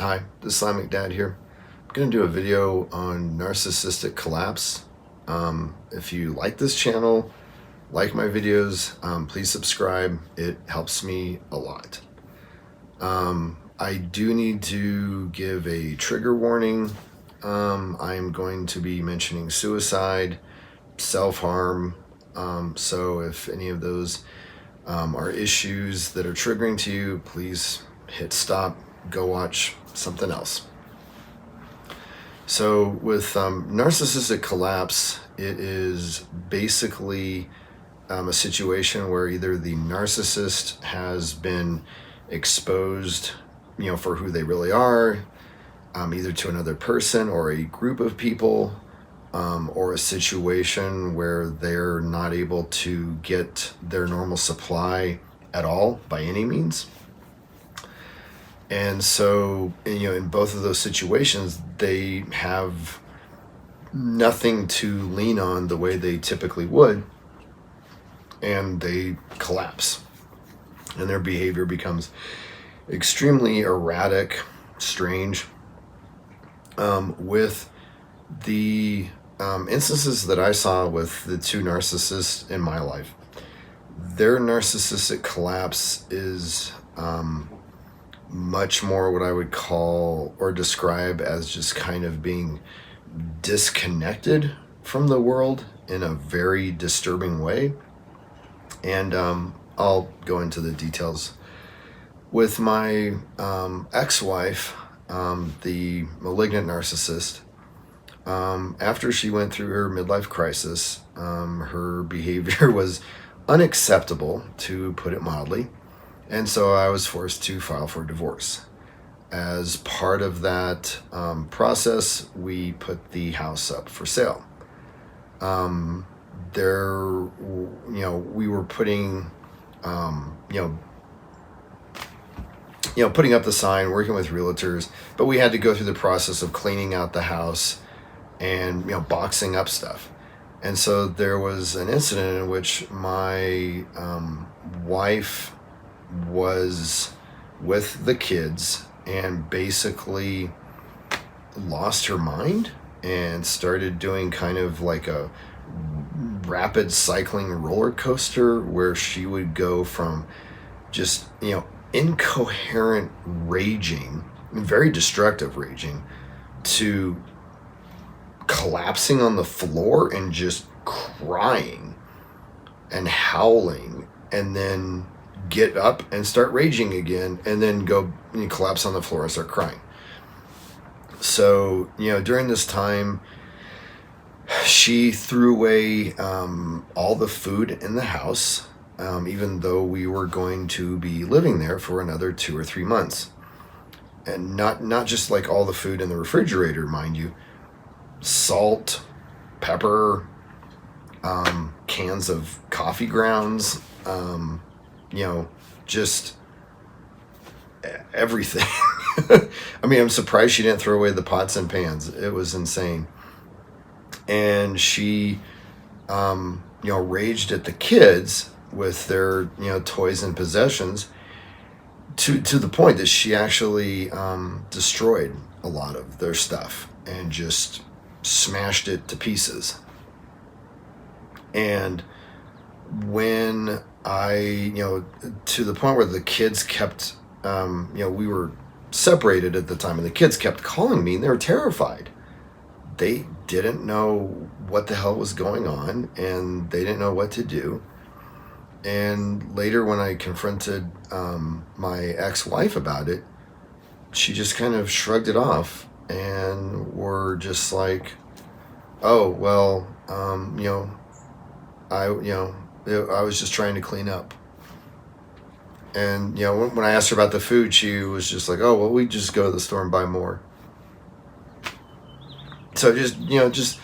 Hi, Islamic Dad here. I'm going to do a video on narcissistic collapse. If you like this channel, like my videos, please subscribe. It helps me a lot. I do need to give a trigger warning. I'm going to be mentioning suicide, self-harm. So if any of those are issues that are triggering to you, please hit stop, go watch something else. So with narcissistic collapse, it is basically a situation where either the narcissist has been exposed, for who they really are, either to another person or a group of people, or a situation where they're not able to get their normal supply at all by any means. And so, in both of those situations, they have nothing to lean on the way they typically would, and they collapse. And their behavior becomes extremely erratic, strange. With the instances that I saw with the two narcissists in my life, their narcissistic collapse is much more what I would call or describe as just kind of being disconnected from the world in a very disturbing way. And I'll go into the details. With my ex-wife, the malignant narcissist, after she went through her midlife crisis, her behavior was unacceptable, to put it mildly. And so I was forced to file for divorce. As part of that process, we put the house up for sale. We were putting, putting up the sign, working with realtors, but we had to go through the process of cleaning out the house and, boxing up stuff. And so there was an incident in which my wife was with the kids and basically lost her mind and started doing kind of like a rapid cycling roller coaster where she would go from just, incoherent raging, very destructive raging, to collapsing on the floor and just crying and howling, and then get up and start raging again, and then go and collapse on the floor and start crying. So, during this time, she threw away all the food in the house, even though we were going to be living there for another 2 or 3 months. And not just like all the food in the refrigerator, mind you, salt, pepper, cans of coffee grounds, just everything. I mean, I'm surprised she didn't throw away the pots and pans. It was insane. And she, raged at the kids with their, toys and possessions to the point that she actually destroyed a lot of their stuff and just smashed it to pieces. And when I, to the point where the kids kept, we were separated at the time, and the kids kept calling me, and they were terrified. They didn't know what the hell was going on, and they didn't know what to do. And later, when I confronted my ex-wife about it, she just kind of shrugged it off and were just like, oh, well, I was just trying to clean up. And, when I asked her about the food, she was just like, oh, well, we just go to the store and buy more. So just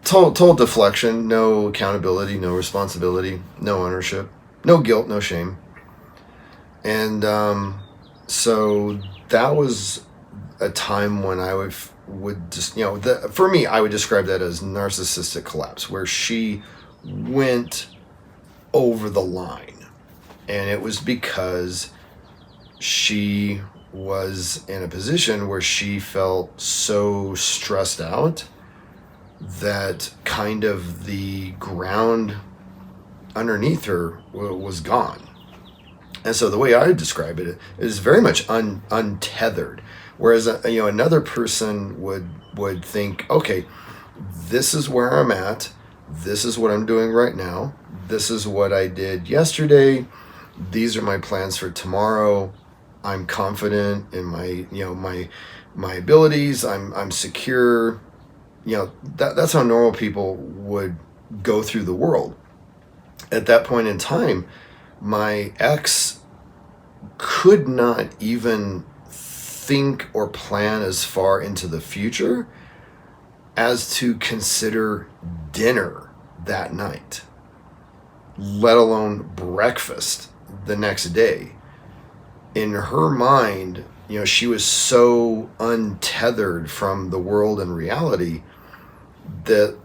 total deflection, no accountability, no responsibility, no ownership, no guilt, no shame. And so that was a time when I would just, for me, I would describe that as narcissistic collapse, where she went over the line. And it was because she was in a position where she felt so stressed out that kind of the ground underneath her was gone. And so the way I would describe it is very much untethered. Whereas another person would think, okay, this is where I'm at. This is what I'm doing right now. This is what I did yesterday. These are my plans for tomorrow. I'm confident in my abilities. I'm secure. That's how normal people would go through the world. At that point in time, my ex could not even think or plan as far into the future as to consider dinner that night, let alone breakfast the next day. In her mind, she was so untethered from the world and reality that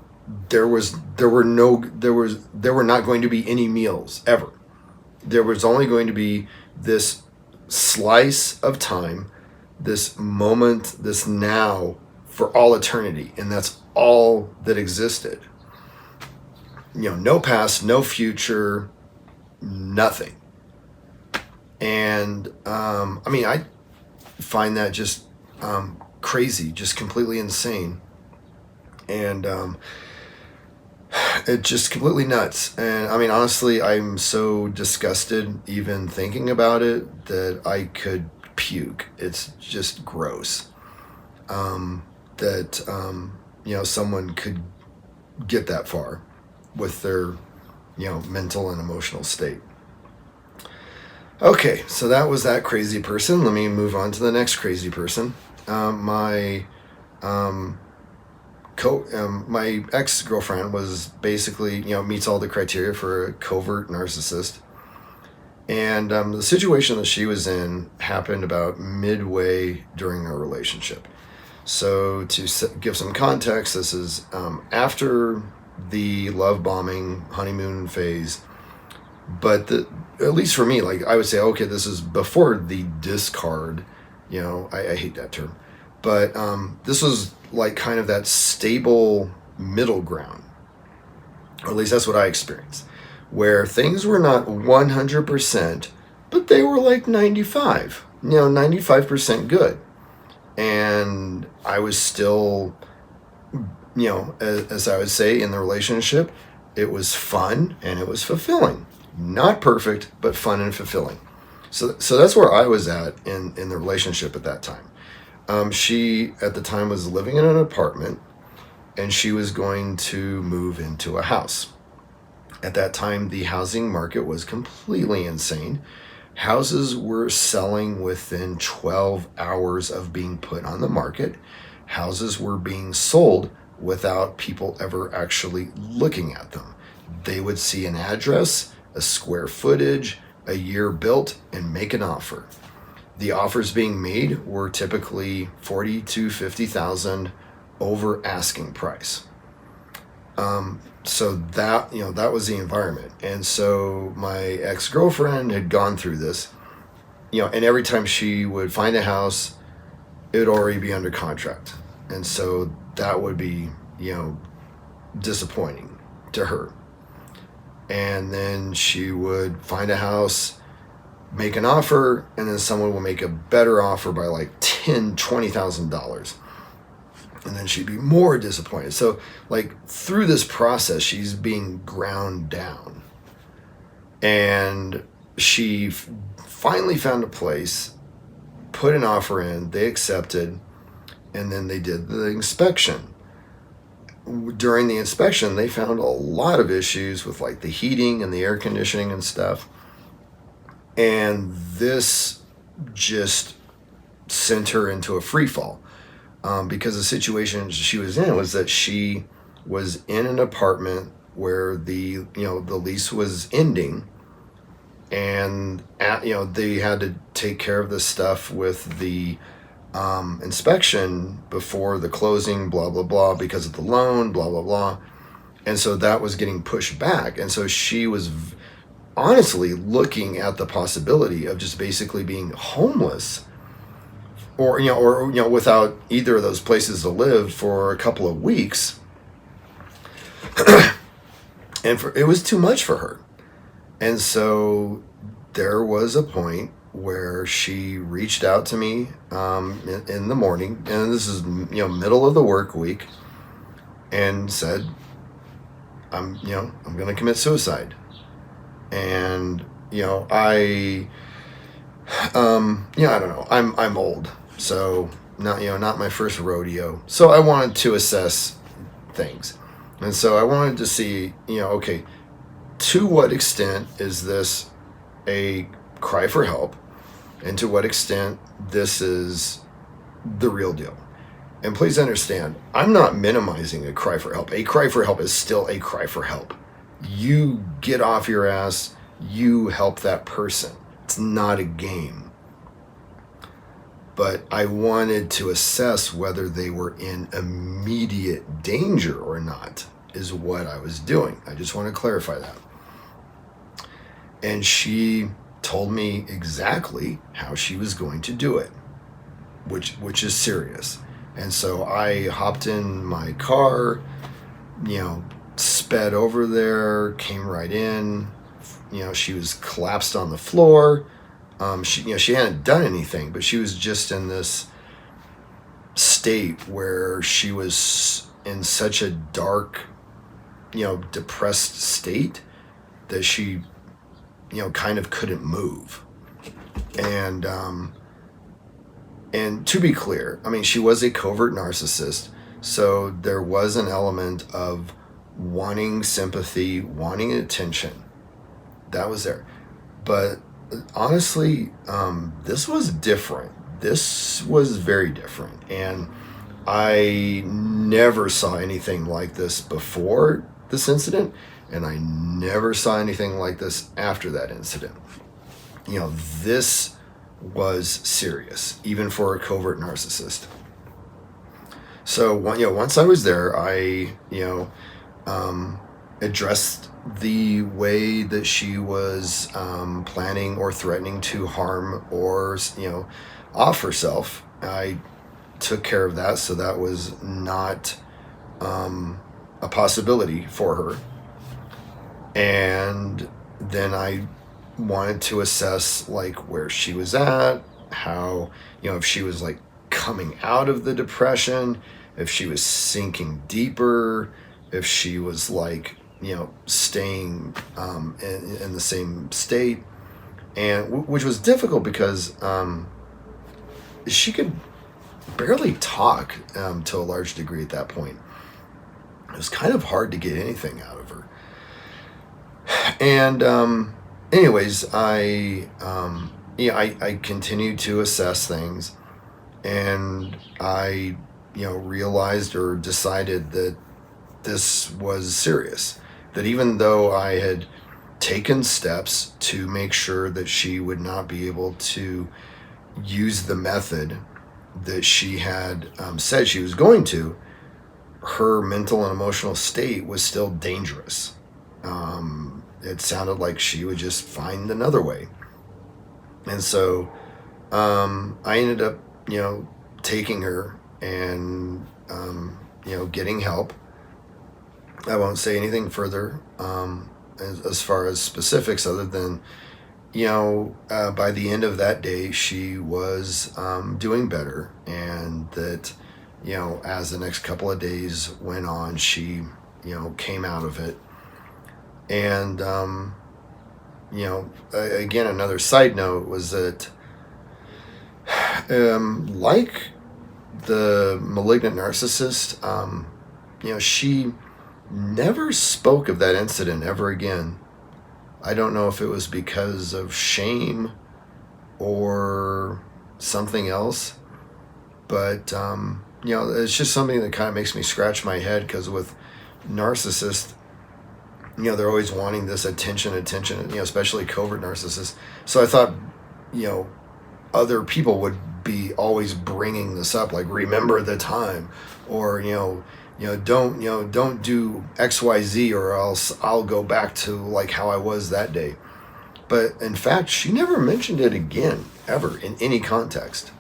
there were not going to be any meals ever. There was only going to be this slice of time, this moment, this now for all eternity, and that's all that existed. No past, no future, nothing. And I find that just crazy, just completely insane, and it's just completely nuts. And honestly, I'm so disgusted even thinking about it that I could puke. It's just gross that someone could get that far with their mental and emotional state. Okay, so that was that crazy person. Let me move on to the next crazy person. My ex-girlfriend was basically, meets all the criteria for a covert narcissist. And the situation that she was in happened about midway during our relationship. So to give some context, this is after the love bombing honeymoon phase. But at least for me, I would say, okay, this is before the discard. I hate that term. But this was kind of that stable middle ground. Or at least that's what I experienced. Where things were not 100%, but they were 95. 95% good. And I was still, as I would say in the relationship, it was fun and it was fulfilling. Not perfect, but fun and fulfilling. So that's where I was at in the relationship at that time. She, at the time, was living in an apartment, and she was going to move into a house. At that time, the housing market was completely insane. Houses were selling within 12 hours of being put on the market. Houses were being sold without people ever actually looking at them. They would see an address, a square footage, a year built, and make an offer. The offers being made were typically $40,000 to $50,000 over asking price. So that was the environment. And so my ex-girlfriend had gone through this, and every time she would find a house, it would already be under contract. And so that would be, disappointing to her. And then she would find a house, make an offer, and then someone will make a better offer by $10,000, $20,000. And then she'd be more disappointed. So through this process, she's being ground down. And she finally found a place, put an offer in, they accepted, and then they did the inspection. During the inspection, they found a lot of issues with the heating and the air conditioning and stuff. And this just sent her into a free fall. Because the situation she was in was that she was in an apartment where the lease was ending, and they had to take care of this stuff with the inspection before the closing, blah blah blah, because of the loan, blah blah blah, and so that was getting pushed back, and so she was honestly looking at the possibility of just basically being homeless or without either of those places to live for a couple of weeks. And it was too much for her. And so there was a point where she reached out to me in the morning, and this is middle of the work week, and said, I'm going to commit suicide. And I don't know, I'm old, so not my first rodeo, so I wanted to assess things. And so I wanted to see, okay, to what extent is this a cry for help, and to what extent this is the real deal. And please understand, I'm not minimizing a cry for help. A cry for help is still a cry for help. You get off your ass, you help that person. It's not a game. But I wanted to assess whether they were in immediate danger or not, is what I was doing. I just want to clarify that. And she told me exactly how she was going to do it, which is serious. And so I hopped in my car, sped over there, came right in. She was collapsed on the floor. She hadn't done anything, but she was just in this state where she was in such a dark, depressed state that she, kind of couldn't move. And to be clear, I mean, she was a covert narcissist, so there was an element of wanting sympathy, wanting attention. That was there. But honestly, this was different. This was very different. And I never saw anything like this before this incident, and I never saw anything like this after that incident. This was serious, even for a covert narcissist. So, once I was there, I, addressed the way that she was planning or threatening to harm or, off herself. I took care of that, so that was not a possibility for her. And then I wanted to assess where she was at, how, if she was coming out of the depression, if she was sinking deeper, if she was staying in the same state, and which was difficult because she could barely talk to a large degree at that point. It was kind of hard to get anything out of her. And anyways, I continued to assess things, and I realized or decided that this was serious. That even though I had taken steps to make sure that she would not be able to use the method that she had said she was going to, her mental and emotional state was still dangerous. It sounded like she would just find another way. And so I ended up, taking her and, getting help. I won't say anything further as far as specifics, other than, by the end of that day, she was doing better. And that, as the next couple of days went on, she, came out of it. And, again, another side note was that, like the malignant narcissist, she never spoke of that incident ever again. I don't know if it was because of shame or something else, but, it's just something that kind of makes me scratch my head, because with narcissists, they're always wanting this attention, especially covert narcissists. So I thought, other people would be always bringing this up, remember the time, or, don't do XYZ, or else I'll go back to how I was that day. But in fact, she never mentioned it again, ever, in any context.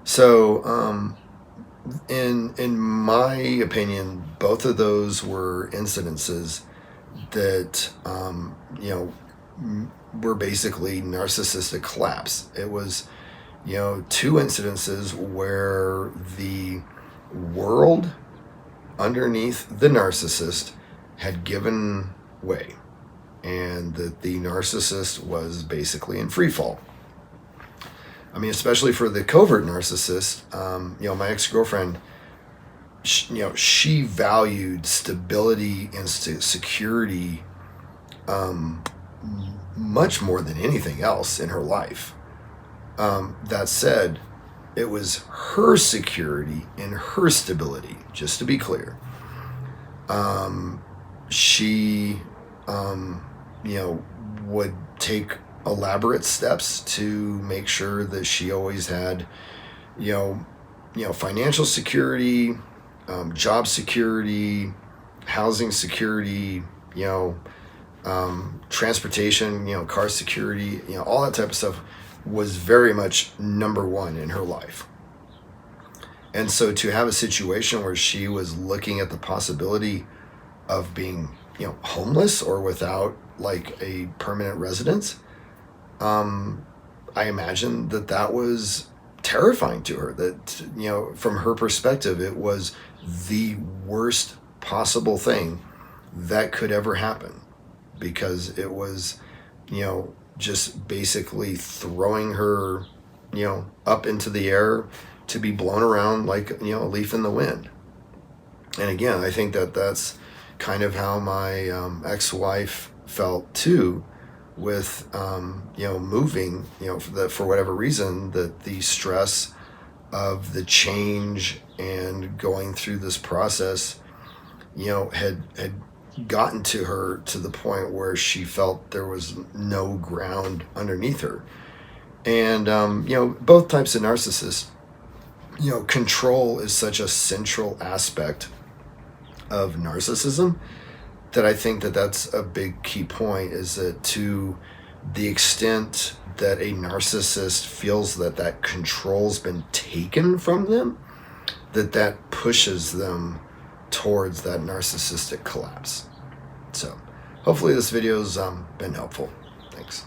So, in my opinion, both of those were incidences that were basically narcissistic collapse. It was two incidences where the world underneath the narcissist had given way, and that the narcissist was basically in free fall. I mean, especially for the covert narcissist, my ex-girlfriend, she valued stability and security much more than anything else in her life. That said, it was her security and her stability, just to be clear. She, would take elaborate steps to make sure that she always had, financial security, job security, housing security, transportation, car security, all that type of stuff was very much number one in her life. And so to have a situation where she was looking at the possibility of being, homeless or without like a permanent residence, I imagine that was terrifying to her. That, from her perspective, it was the worst possible thing that could ever happen, because it was, just basically throwing her, up into the air to be blown around like, a leaf in the wind. And again, I think that's kind of how my ex-wife felt too, with moving, for whatever reason, that the stress of the change and going through this process, had gotten to her to the point where she felt there was no ground underneath her. And both types of narcissists, control is such a central aspect of narcissism, that I think that's a big key point, is that to the extent that a narcissist feels that control's been taken from them, that pushes them towards that narcissistic collapse. So hopefully this video's been helpful. Thanks.